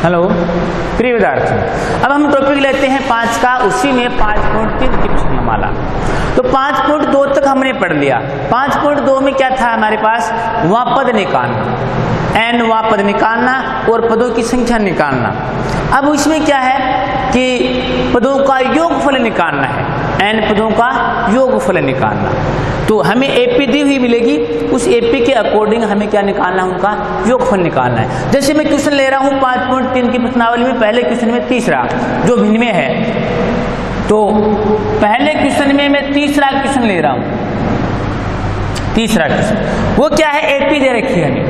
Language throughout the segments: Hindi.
हेलो प्रिय विद्यार्थी, अब हम टॉपिक लेते हैं 5 का, उसी में 5.3 की प्रश्नमाला। तो 5.2 तक हमने पढ़ लिया। 5.2 में क्या था हमारे पास? वहाँ पद निकालना, n वहाँ पद निकालना और पदों की संख्या निकालना। अब इसमें क्या है कि पदों का योगफल निकालना है, n पदों का योगफल निकालना। तो हमें एपी दी हुई मिलेगी, उस एपी के अकॉर्डिंग हमें क्या निकालना है? उनका योगफल निकालना है। जैसे मैं क्वेश्चन ले रहा हूँ 5.3 की प्रश्नावली में, पहले क्वेश्चन में तीसरा जो भिन्न में है, तो पहले क्वेश्चन में मैं तीसरा क्वेश्चन ले रहा हूँ। तीसरा क्वेश्चन वो क्या है? एपी दे रखी है हमें।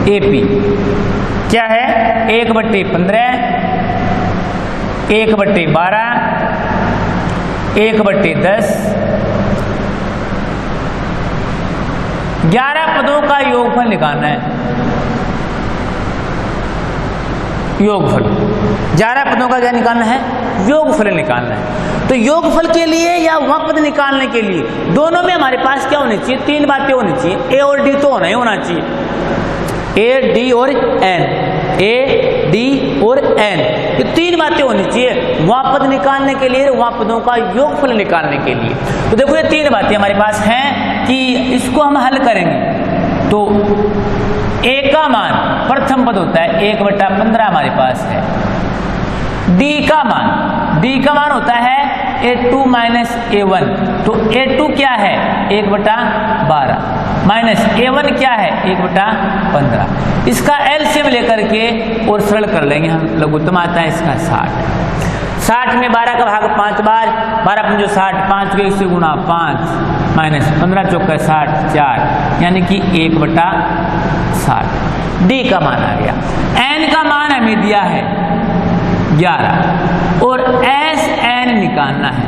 एपी क्या है? 1/15, 1/12, 1/10, 11 पदों का योगफल निकालना है। योगफल 11 पदों का क्या निकालना है? योगफल निकालना है। तो योगफल के लिए या वह पद निकालने के लिए दोनों में हमारे पास क्या होनी चाहिए? 3 बातें होनी चाहिए। ए और डी तो होना ही होना चाहिए। ए, डी और एन, ए, डी और एन, ये 3 बातें होनी चाहिए वहाँ पद निकालने के लिए, वहाँ पदों का योगफल निकालने के लिए। तो देखो ये 3 बातें हमारे पास हैं कि इसको हम हल करेंगे। तो ए का मान प्रथम पद होता है 1/15 हमारे पास है। डी का मान होता है A2 माइनस A1। तो A2 क्या है? 1/12 माइनस A1 क्या है? 1/15। इसका एलसीएम लेकर के और सरल कर लेंगे हम। लघुत्तम आता है इसका 60 में 12 का भाग 5 बार, 12 पंजो 60, 5 को 1 से गुणा 5 माइनस 15 चौका 60, 4 यानी कि 1/60। डी का मान आ गया। एन का मान हमें दिया है 11 और एस एन निकालना है।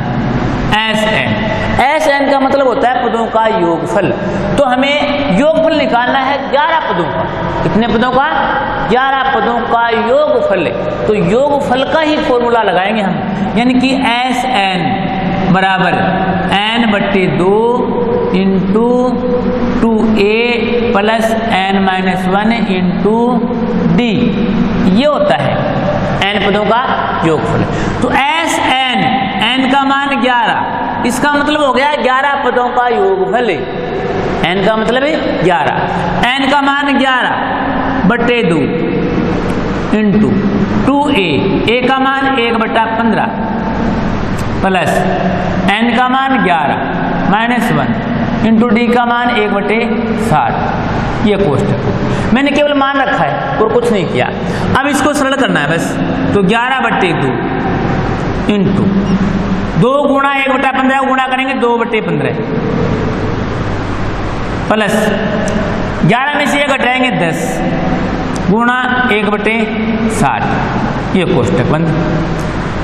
एस एन का मतलब होता है पदों का योगफल। तो हमें योगफल निकालना है 11 पदों का। कितने पदों का? 11 पदों का योगफल। तो योगफल का ही फॉर्मूला लगाएंगे हम, यानी कि एस एन बराबर n/2 into 2a plus n-1 into D, ये होता है n पदों का योगफल। तो एस एन का मान 11, इसका मतलब हो गया 11 पदों का योगफल। n का मतलब 11, n का मान 11/2 इंटू 2a, a का मान 1/15 प्लस n का मान 11 माइनस 1 इंटू डी का मान 1/60। ये कोष्टक मैंने केवल मान रखा है और कुछ नहीं किया। अब इसको सरल करना है बस। तो 11/2 इंटू 2 गुणा 1/15 गुणा करेंगे 2/15 प्लस 11 में से 1 घटाएंगे 10 गुणा 1/60। ये कोष्टक बंद।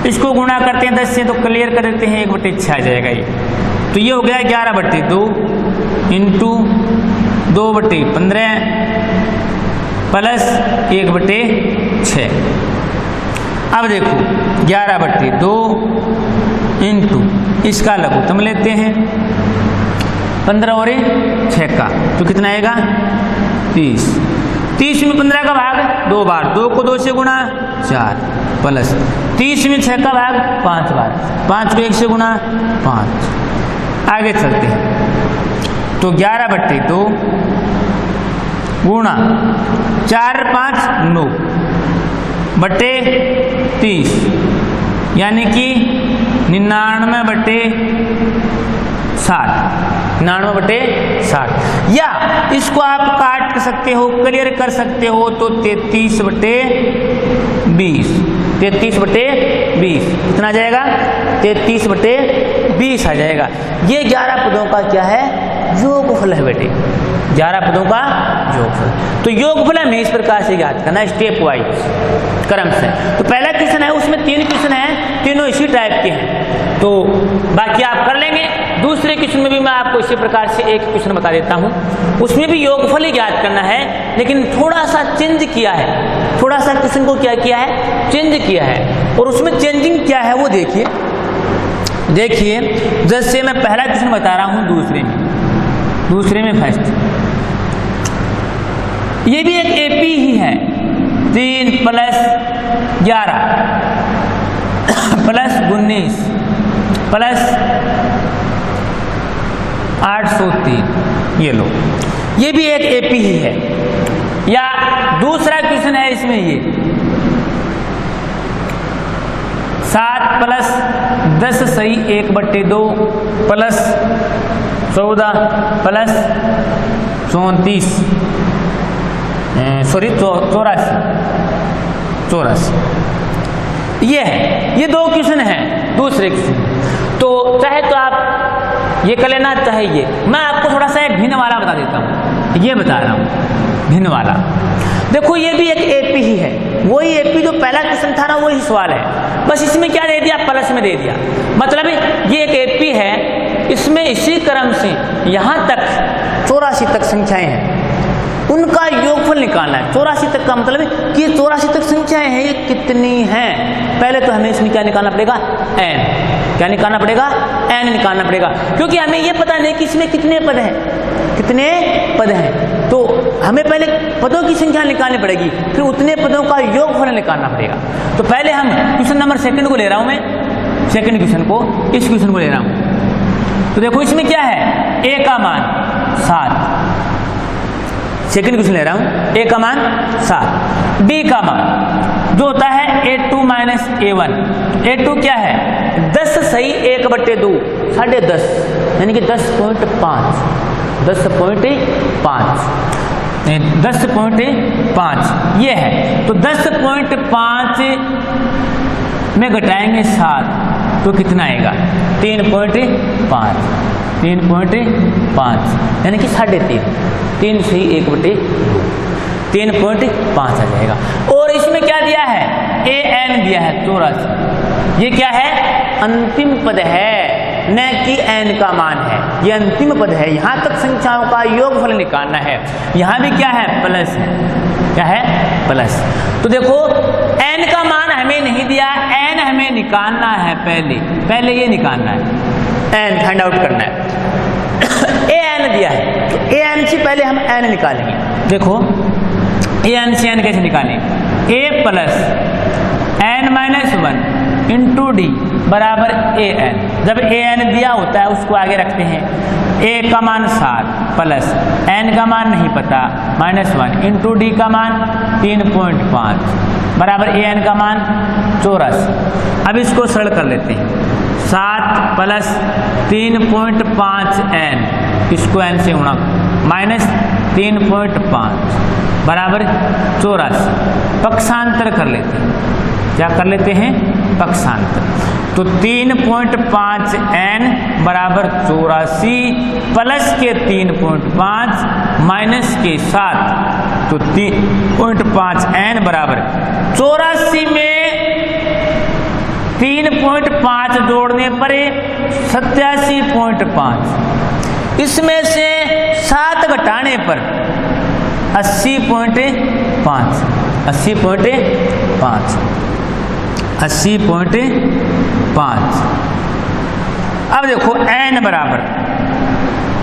इसको गुणा करते हैं 10 से तो क्लियर कर देते हैं 1/6 आ जाएगा ये। तो ये हो गया 11/2 इंटू 2/15 प्लस 1/6। अब देखो 11/2 इंटू इसका लघुत्तम लेते हैं 15 और 6 का, तो कितना आएगा? 30। 30 में 15 का भाग 2 बार, 2 को 2 से गुणा 4 प्लस 30 में 6 का भाग 5 बार, 5 को 1 से गुणा 5। आगे चलते हैं। तो 11/2 गुणा 4 5 9 बटे 30 यानी कि 99/60 या इसको आप काट सकते हो, क्लियर कर सकते हो। तो 33/20 कितना आ जाएगा? 33/20 आ जाएगा। ये 11 पदों का क्या है? योगफल है बेटे, 11 पदों का योगफल। तो योगफल हमें इस प्रकार से याद करना, स्टेप वाइज क्रम से। तो पहला क्वेश्चन है, उसमें 3 क्वेश्चन हैं, तीनों इसी टाइप के हैं, तो बाकी आप कर लेंगे। दूसरे क्वेश्चन में भी मैं आपको इसी प्रकार से एक क्वेश्चन बता देता हूं, उसमें भी योगफल ही याद करना है, लेकिन थोड़ा सा चेंज किया है। थोड़ा सा क्वेश्चन को क्या किया है? चेंज किया है। और उसमें चेंजिंग क्या है वो देखिए। जैसे मैं पहला क्वेश्चन बता रहा हूं दूसरे में फर्स्ट, ये भी एक एपी ही है। 3 + 11 + 19 + 803, ये लो, ये भी एक एपी ही है। या दूसरा क्वेश्चन है इसमें ये 7 + 10 सही 1/2 + 14 + 34 सॉरी 84 ये है। ये दो क्वेश्चन हैं दूसरे क्वेश्चन। तो चाहे तो आप ये कर लेना, चाहे ये। मैं आपको थोड़ा सा एक भिन्न वाला बता देता हूँ, ये बता रहा हूँ भिन्न वाला। देखो ये भी एक एपी ही है, वही एपी जो पहला क्वेश्चन था ना, वही सवाल है, बस इसमें क्या दे दिया, प्लस में दे दिया। मतलब ये एक एपी है, इसमें इसी क्रम से यहाँ तक 84 तक संख्याएं हैं, उनका योगफल निकालना है। 84 तक का मतलब है कि 84 तक संख्याएं हैं, ये कितनी हैं। पहले तो हमें इसमें क्या निकालना पड़ेगा, n। क्या निकालना पड़ेगा, n निकालना पड़ेगा, क्योंकि हमें ये पता नहीं कि इसमें कितने पद हैं, कितने पद हैं। तो हमें पहले पदों की संख्या निकालनी पड़ेगी, फिर उतने पदों का योगफल निकालना पड़ेगा। तो पहले हम क्वेश्चन नंबर 2 को ले रहा हूं मैं, सेकंड क्वेश्चन को, इस क्वेश्चन को ले रहा हूं। तो देखो इसमें क्या है, a का मान 7, सेकंड क्वेश्चन ले रहा हूं, a का मान 7, b का मान जो होता है a2 - a1। a2 क्या है, 10 सही 1/2 10.5, यानी कि 10.5 ये है। तो 10.5 में घटाएंगे 7 तो कितना आएगा, 3.5 यानी कि 3.5, 3 सही 1/2 3.5 आ जाएगा। और इसमें क्या दिया है, an दिया है 84। ये क्या है, अंतिम पद है, न कि n का मान है, ये अंतिम पद है। यहां तक संख्याओं का योगफल निकालना है। यहां भी क्या है, प्लस है, क्या है, प्लस। तो देखो n का मान हमें नहीं दिया, n हमें निकालना है, पहले ये निकालना है, n फाइंड आउट करना है। an दिया है, तो an से पहले हम n निकालेंगे। देखो an से n कैसे निकालें, a + n - 1 × d बराबर an। जब an दिया होता है उसको आगे रखते हैं, a का मान 7 प्लस n का मान नहीं पता -1 × d का मान 3.5 बराबर an का मान 84। अब इसको सरल कर लेते हैं, 7 + 3.5n, इसको n से गुणा -3.5 बराबर 84। पक्षांतर कर लेते हैं, क्या कर लेते हैं, पक्षांतर। तो 3.5n बराबर 84 प्लस के 3.5 माइनस के 7, तो 3.5n बराबर 84 में 3.5 जोड़ने पर 87.5, इसमें से 7 घटाने पर 80.5। अब देखो n बराबर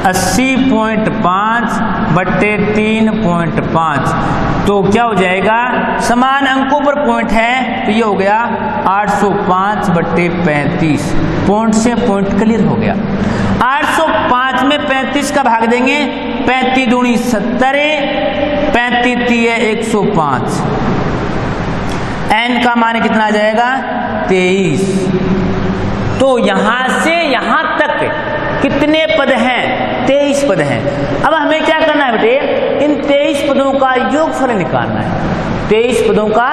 80.5/3.5, तो क्या हो जाएगा, समान अंकों पर पॉइंट है, तो ये हो गया 805/35। पॉइंट से पॉइंट क्लियर हो गया। 805 में 35 का भाग देंगे, 35 दूनी 70, 35 × 105, n का मान कितना आ जाएगा, 23। तो यहां से यहां तक कितने पद हैं, 23 पद हैं। अब हमें क्या करना है बेटे, इन 23 पदों का योगफल निकालना है, 23 पदों का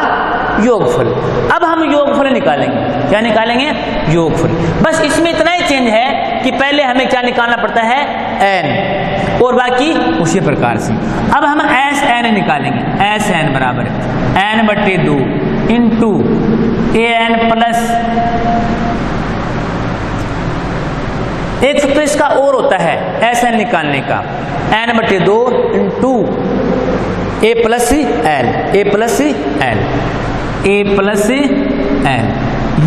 योगफल। अब हम योगफल निकालेंगे, क्या निकालेंगे, योगफल। बस इसमें इतना ही चेंज है कि पहले हमें क्या निकालना पड़ता है, n, और बाकी उसी प्रकार से। अब हम Sn निकालेंगे, Sn बराबर n/2 × an प्लस एक सूत्र इसका और होता है Sn निकालने का, n/2 × a + l,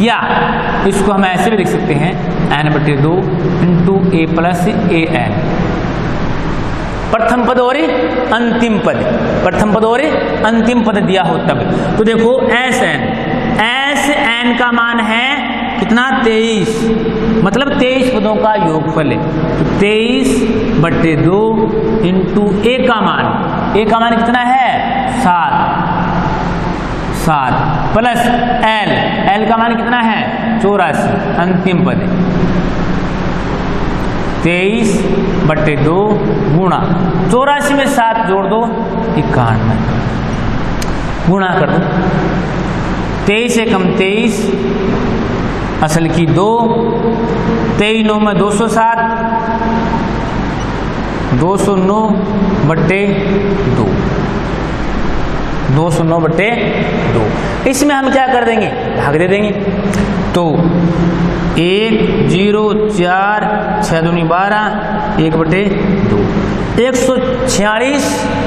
या इसको हम ऐसे भी लिख सकते हैं n/2 × a + an। प्रथम पद और अंतिम पद, प्रथम पद और अंतिम पद दिया हो तब। तो देखो एस एन का मान है कितना 23, मतलब 23 पदों का योगफल है। तो 23/2 इंटू ए का मान कितना है 7 प्लस एल का मान कितना है 84, अंतिम पद है 23/2 गुणा 84 में 7 जोड़ दो 91, गुणा कर दो 23 एकम 23 असल की 2, 23 9 में 207, 209/2, 209/2। इसमें हम क्या कर देंगे भाग दे देंगे। तो 1 0 4 6 दूनी 12 1/2 146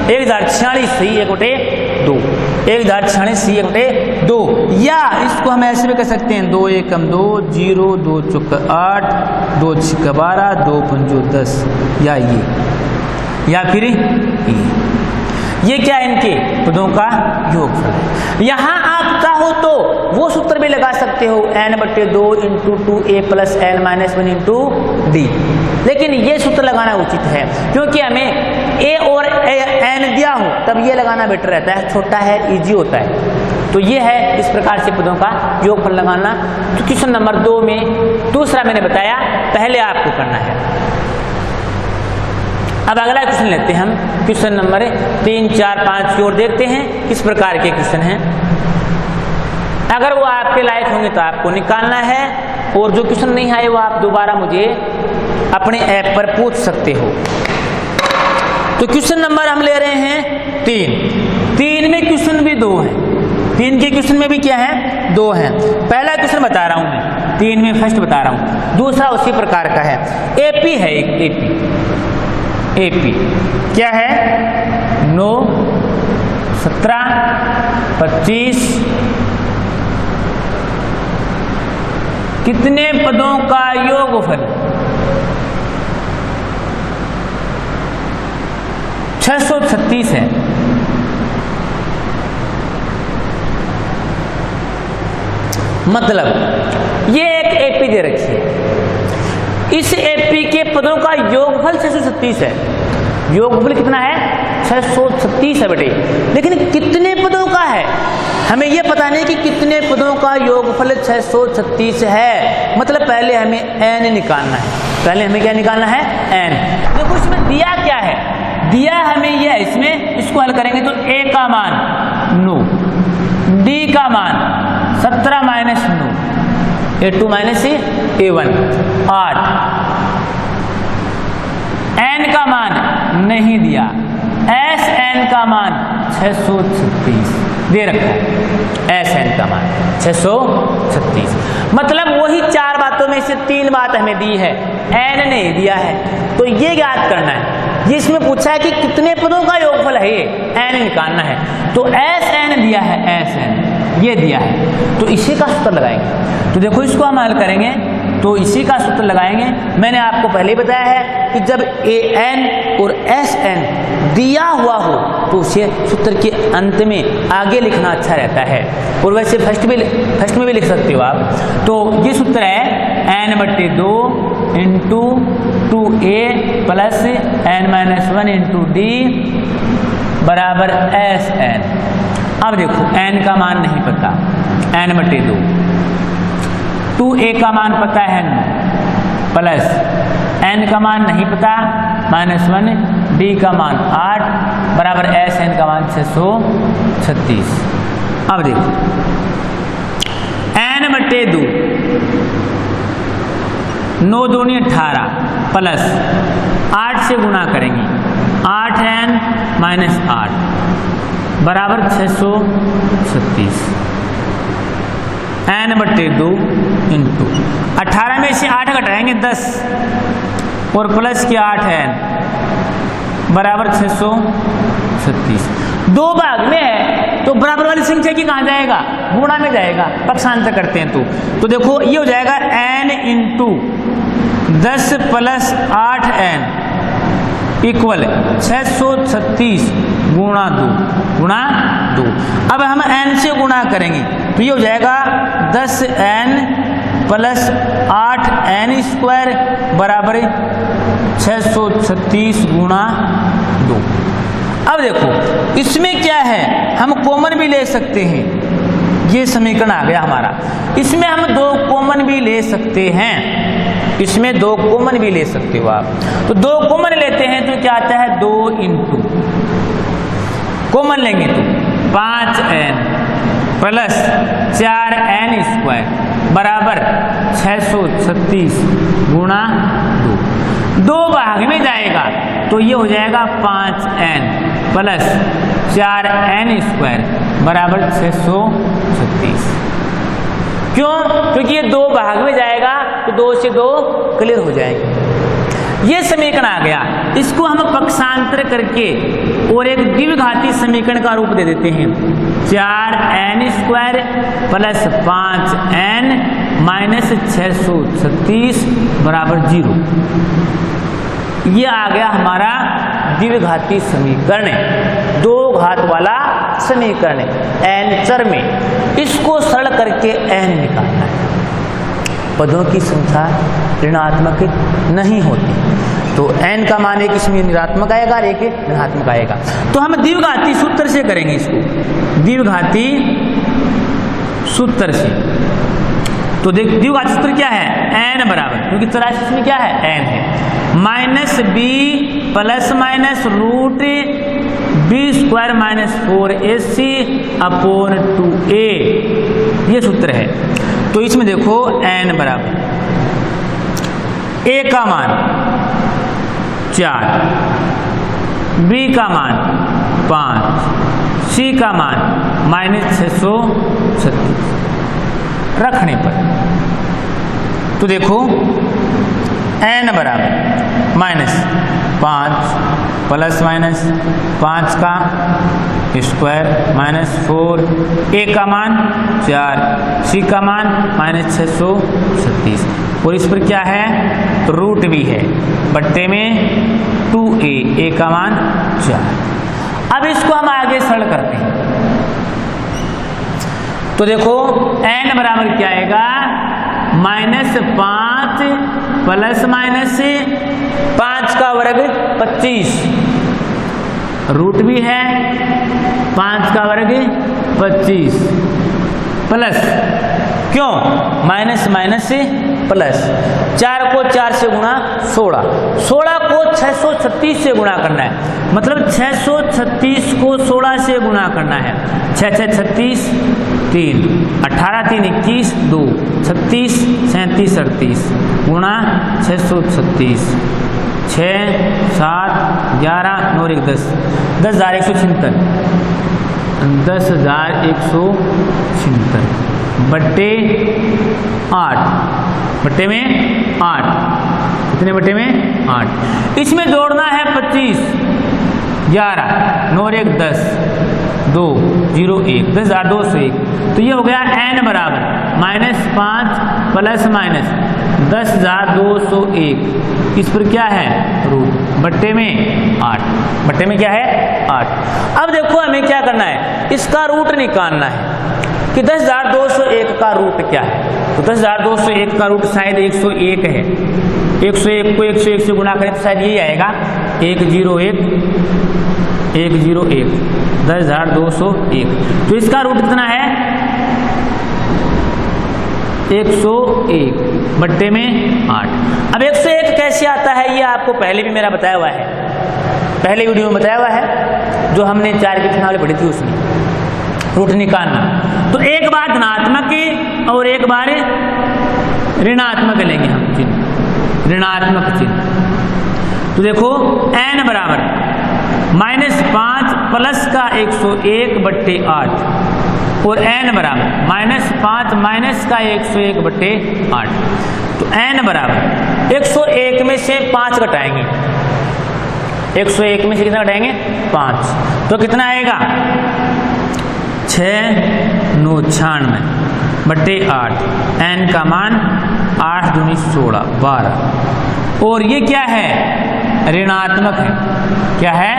1046 सही 1/2 1046 सही 1/2। या इसको हम ऐसे भी कर सकते हैं 2 एकम 2 0 2 चौका 8 2 छक्का 12 2 पंजो 10, या फिर ये क्या इनके पदों का योगफल है। यहाँ आप चाहो तो वो सूत्र भी लगा सकते हो n/2 into 2a plus n-1 into D, लेकिन ये सूत्र लगाना उचित है क्योंकि हमें a और n दिया हो तब ये लगाना बेटर रहता है, छोटा है इजी होता है। तो ये है इस प्रकार से पदों का योगफल लगाना। तो क्वेश्चन नंबर 2 में दूसरा मैंने बताया पहले आपको करना है। अब अगला क्वेश्चन लेते हैं हम, क्वेश्चन नंबर 3 4 5 की ओर देखते हैं किस प्रकार के क्वेश्चन हैं। अगर वो आपके लायक होंगे तो आपको निकालना है, और जो क्वेश्चन नहीं आए वो आप दोबारा मुझे अपने ऐप पर पूछ सकते हो। तो क्वेश्चन नंबर हम ले रहे हैं 3 में क्वेश्चन भी 2 हैं, 3 के क्वेश्चन में भी क्या है 2 हैं। पहला क्वेश्चन बता रहा हूं मैं 3 में फर्स्ट बता रहा हूं, दूसरा उसी प्रकार का है। एपी है एक एपी क्या है 9 17 25 कितने पदों का योगफल 636 है। मतलब ये एक एपी दे रखी है, इस एपी के पदों का योगफल 636 है। योगफल कितना है 636 है बेटे, लेकिन कितने पदों का है हमें यह पता नहीं कि कितने पदों का योगफल 636 है। मतलब पहले हमें n निकालना है, पहले हमें क्या निकालना है n। देखो इसमें दिया क्या है, दिया हमें यह इसमें, इसको हल करेंगे तो a का मान 9, d का मान 17 minus 9, a2 minus a1 8, n का मान नहीं दिया, Sn का मान 636 दे रखा है, Sn का मान 636। मतलब वही 4 बातों में से 3 बात हमें दी है, n नहीं दिया है। तो ये ज्ञात करना है, ये इसमें पूछा है कि कितने पदों का योगफल है, ये n निकालना है। तो Sn दिया है, Sn ये दिया है, तो इसी का सूत्र लगाएंगे। तो देखो इसको हम हल करेंगे तो इसी का सूत्र लगाएंगे। मैंने आपको पहले ही बताया है कि जब an और Sn दिया हुआ हो तो उसे सूत्र के अंत में आगे लिखना अच्छा रहता है, और वैसे फर्स्ट में भी लिख सकते हो आप। तो ये सूत्र है n/2 into 2a plus n-1 into D बराबर Sn। अब देखो n का मान नहीं पता, n/2, 2a का मान पता है 9 प्लस n का मान नहीं पता -1, d का मान 8 बराबर Sn का मान 636। अब देखो n/2 9 दूनी 18 प्लस 8 से गुणा करेंगे 8n माइनस 8 बराबर 636। n/2 इंटू 18 में से 8 घटाएंगे 10 और प्लस के 8n बराबर 636। 2 भाग में है तो बराबर वाली संख्या की कहाँ जाएगा, गुणा में जाएगा। पक्षांतर करते हैं तो देखो ये हो जाएगा n into 10 plus 8n equal 636 गुणा 2। अब हम n से गुणा करेंगे तो ये हो जाएगा 10n प्लस 8n स्क्वायर बराबर 636 गुणा 2। अब देखो इसमें क्या है, हम कॉमन भी ले सकते हैं। ये समीकरण आ गया हमारा। इसमें हम 2 कॉमन भी ले सकते हैं, इसमें 2 कॉमन भी ले सकते हो आप। तो 2 कॉमन लेते हैं तो क्या आता है 2 इंटू कॉमन लेंगे तो 5n प्लस 4n स्क्वायर बराबर 636 गुणा 2 भाग में जाएगा तो ये हो जाएगा 5n प्लस 4n स्क्वायर बराबर 636। क्यों? क्योंकि ये 2 भाग में जाएगा तो 2 से 2 क्लियर हो जाएंगे। ये समीकरण आ गया। इसको हम पक्षांतर करके और एक द्विघाती समीकरण का रूप दे देते हैं। 4n square plus 5n minus 636 बराबर 0। ये आ गया हमारा द्विघाती समीकरण, 2 घात वाला समीकरण n चर में। इसको सरल करके n निकालना है। पदों की संख्या ऋणात्मक नहीं होती तो n का मान एक इसमें ऋणात्मक आएगा और एक ऋणात्मक आएगा। तो हम द्विघाती सूत्र से करेंगे इसको, द्विघाती सूत्र से। तो देख द्विघाती सूत्र क्या है, n बराबर, क्योंकि 84 में क्या है n है, minus B plus minus root B square minus 4ac upon 2a, ये सूत्र है। तो इसमें देखो n बराबर a का मान 4, b का मान 5, c का मान माइनस 636 रखने पर तो देखो n बराबर माइनस 5 प्लस माइनस 5 का स्क्वायर माइनस 4, a का मान 4, c का मान माइनस 636 और इस पर क्या है तो रूट भी है, बट्टे में 2a, a का मान 4। अब इसको हम आगे सरल करते हैं तो देखो n बराबर क्या आएगा, माइनस 5 प्लस माइनस 5 का वर्ग 25, रूट भी है 5 का वर्ग 25 प्लस, क्यों माइनस माइनस से प्लस, 4 को 4 से गुणा 16, 16 को 636 से गुणा करना है, मतलब 636 को 16 से गुणा करना है। 6 6 36 3, 18 3 21 2, 36 37 38 गुणा 636, 6 7 11 9 1 10, 10,176, 10,176 बट्टे 8, बट्टे में 8, कितने बट्टे में 8। इसमें जोड़ना है 25, 11 9 1 10 2 0 1, 10,201। तो ये हो गया n बराबर माइनस 5 प्लस माइनस 10,201, इस पर क्या है रूट, बट्टे में 8, बट्टे में क्या है 8। अब देखो हमें क्या करना है, इसका रूट निकालना है कि 10,201 का रूट क्या है। तो 10,201 का रूट शायद 101 है, 101 को 101 से गुणा करें तो शायद यही आएगा 101 101, 10,201। तो इसका रूट कितना है 101 बट्टे में 8। अब 101 कैसे आता है ये आपको पहले भी मेरा बताया हुआ है, पहले वीडियो में बताया हुआ है, जो हमने 4 की प्रश्नावली पढ़ी थी उसमें रूट निकालना। तो एक बार धनात्मक और एक बार ऋणात्मक लेंगे हम चिन्ह, ऋणात्मक चिन्ह। तो देखो n बराबर माइनस 5 प्लस का 101 बट्टे 8 और n बराबर माइनस 5 माइनस का 101 बट्टे 8। तो n बराबर 101 में से 5 घटाएंगे, 101 में से कितना घटाएंगे 5, तो कितना आएगा 6 9 96 बट्टे 8, n का मान 8 दूनी 16 12। और ये क्या है ऋणात्मक है। क्या है?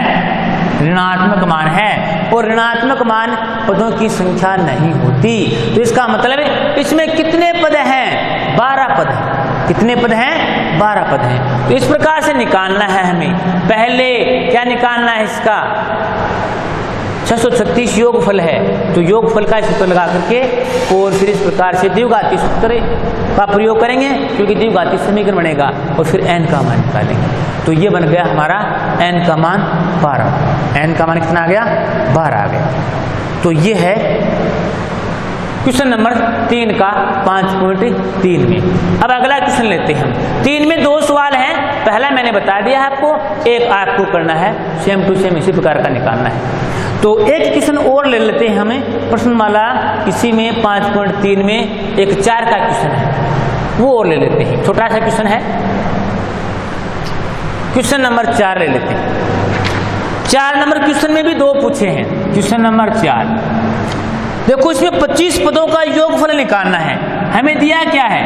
ऋणात्मक मान है। और ऋणात्मक मान पदों की संख्या नहीं होती। तो इसका मतलब इसमें कितने पद हैं? 12 पद हैं। कितने पद हैं? 12 पद हैं। तो इस प्रकार से निकालना है हमें। पहले क्या निकालना है? इसका 636 योगफल है, तो योगफल का सूत्र लगा करके और फिर इस प्रकार से द्विघाती सूत्र का प्रयोग करेंगे, क्योंकि द्विघाती समीकरण बनेगा, और फिर n का मान निकालेंगे। तो ये बन गया हमारा n का मान 12। n का मान कितना आ गया? 12 आ गया। तो ये है क्वेश्चन नंबर 3 का 5.3 में। अब अगला क्वेश्चन लेते हैं हम। 3 में 2 सवाल हैं। पहला मैंने बता दिया है आपको, एक आपको करना है, सेम टू सेम इसी प्रकार का निकालना है। तो एक क्वेश्चन और ले लेते हैं हमें प्रश्नमाला इसी में 5.3 में एक 4 का क्वेश्चन है, वो और ले लेते हैं। छोटा सा क्वेश्चन है, क्वेश्चन नंबर 4 ले लेते हैं। 4 नंबर क्वेश्चन में भी 2 पूछे हैं। क्वेश्चन नंबर 4 देखो, इसमें 25 पदों का योगफल निकालना है। हमें दिया क्या है?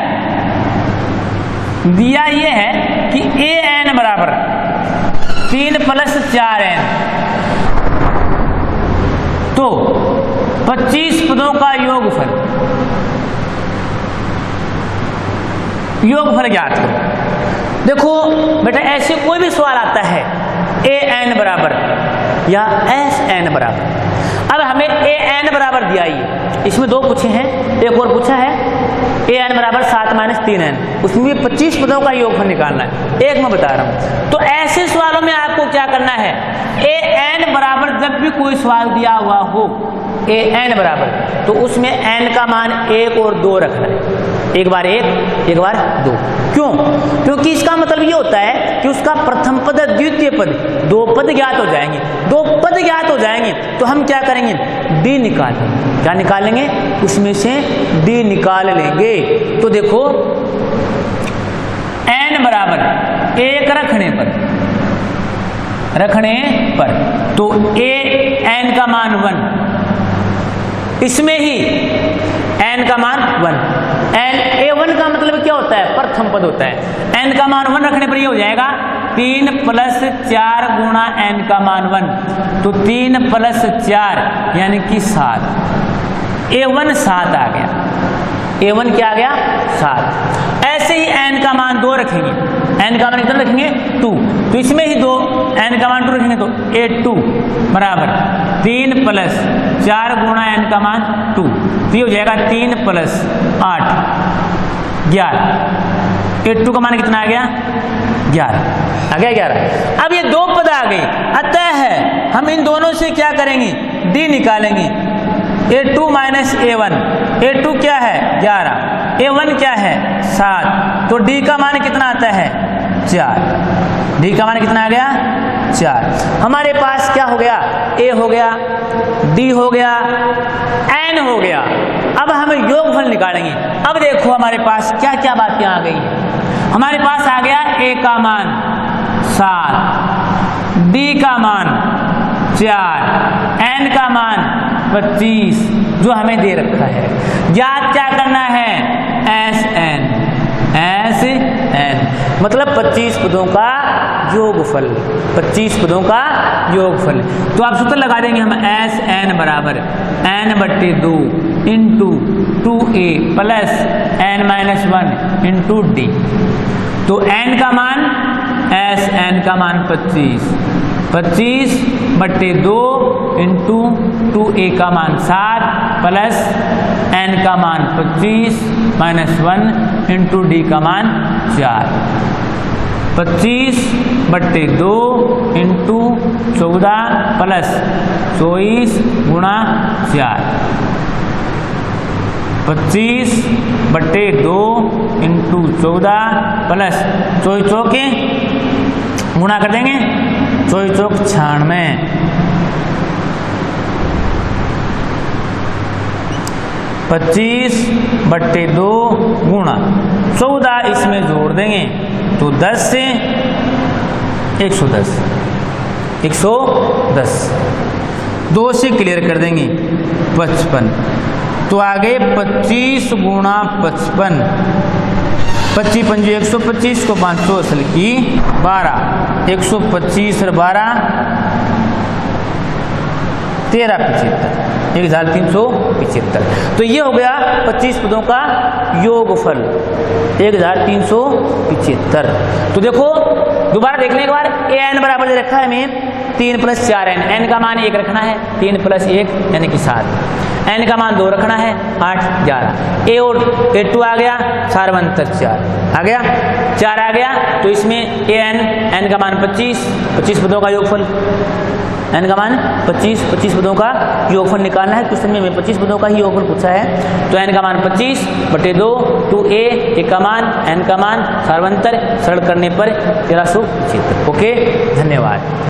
दिया ये है कि an बराबर 3 + 4n, तो 25 पदों का योगफल ज्ञात करो। देखो बेटा, ऐसे कोई भी सवाल आता है an बराबर या sn बराबर। अब हमें an बराबर दिया ही, इसमें 2 पूछे हैं, एक और पूछा है an बराबर 7 - 3n, उसमें 25 पदों का योगफल निकालना है। एक मैं बता रहा हूं। तो ऐसे सवालों में आपको क्या करना है? an बराबर जब भी कोई सवाल दिया हुआ हो an बराबर, तो उसमें n का मान 1 और 2 रखना है। एक बार 1, एक बार 2। क्यों? क्योंकि इसका मतलब ये होता है कि उसका प्रथम पद, द्वितीय पद, 2 पद ज्ञात हो जाएंगे। 2 पद ज्ञात हो जाएंगे तो हम क्या करेंगे? d निकालेंगे। क्या निकालेंगे? उसमें से d निकाल लेंगे। तो देखो, n बराबर 1 रखने पर तो n का मान 1, इसमें ही n का मान 1। a1 का मतलब क्या होता है? प्रथम पद होता है। n का मान 1 रखने पर ये हो जाएगा 3 + 4 गुणा n का मान 1, तो 3 + 4 यानी कि 7। a1 7 आ गया। a1 क्या आ गया? 7। ऐसे ही n का मान 2 रखेंगे। n का मान कितना रखेंगे? 2। तो इसमें ही 2 n का मान 2 रखेंगे, तो a2 बराबर 3 + 4 गुणा n का मान 2, तो ये हो जाएगा 3 + 8 11। a2 का मान कितना आ गया? 11 आ गया। 11। अब ये 2 पद आ गए, अतः हम इन दोनों से क्या करेंगे? d निकालेंगे। a2 - a1, a2 क्या है? 11, a1 क्या है? 7, तो d का मान कितना आता है? 4। d का मान कितना आ गया? 4। हमारे पास क्या हो गया? a हो गया, d हो गया, n हो गया। अब हम योगफल निकालेंगे। अब देखो हमारे पास क्या क्या बातें आ गई हैं। हमारे पास आ गया a का मान 7, d का मान 4, n का मान 25 जो हमें दे रखा है। याद क्या करना है? sn मतलब 25 पदों का योगफल। 25 पदों का योगफल। तो आप सूत्र लगा देंगे हम, sn बराबर n/2 into 2a plus n-1 into d। तो n का मान, sn का मान 25/2 इंटू 2a का मान 7 प्लस n का मान 25 - 1 इंटू d का मान 4। 25/2 इंटू 14 प्लस 24 गुणा 4। 25/2 इंटू 14 प्लस 24 चौके गुणा कर देंगे, 24 चौक 96। 25/2 गुणा 14 इसमें जोड़ देंगे तो 10 से 110। 110 2 से क्लियर कर देंगे 55। तो आगे 25 गुणा 55 25 पंजे 125 को 500 असल की 12, 125 और 12 1375, 1375। तो ये हो गया 25 पदों का योगफल 1375। तो देखो दोबारा देखने के बाद an बराबर दे रखा है हमें 3 + 4n, n का मान 1 रखना है, 3 + 1 यानी कि 7, n का मान 2 रखना है, 8 11, a और a2 आ गया, 4 × 4 आ गया, 4 आ गया। तो इसमें n का मान 25 पदों का योगफल, n का मान 25 पदों का योगफल निकालना है। क्वेश्चन में 25 पदों का ही योगफल पूछा है। तो n का मान 25/2, 2a का मान, n का मान, 4 सरल करने पर 1375। ओके, धन्यवाद।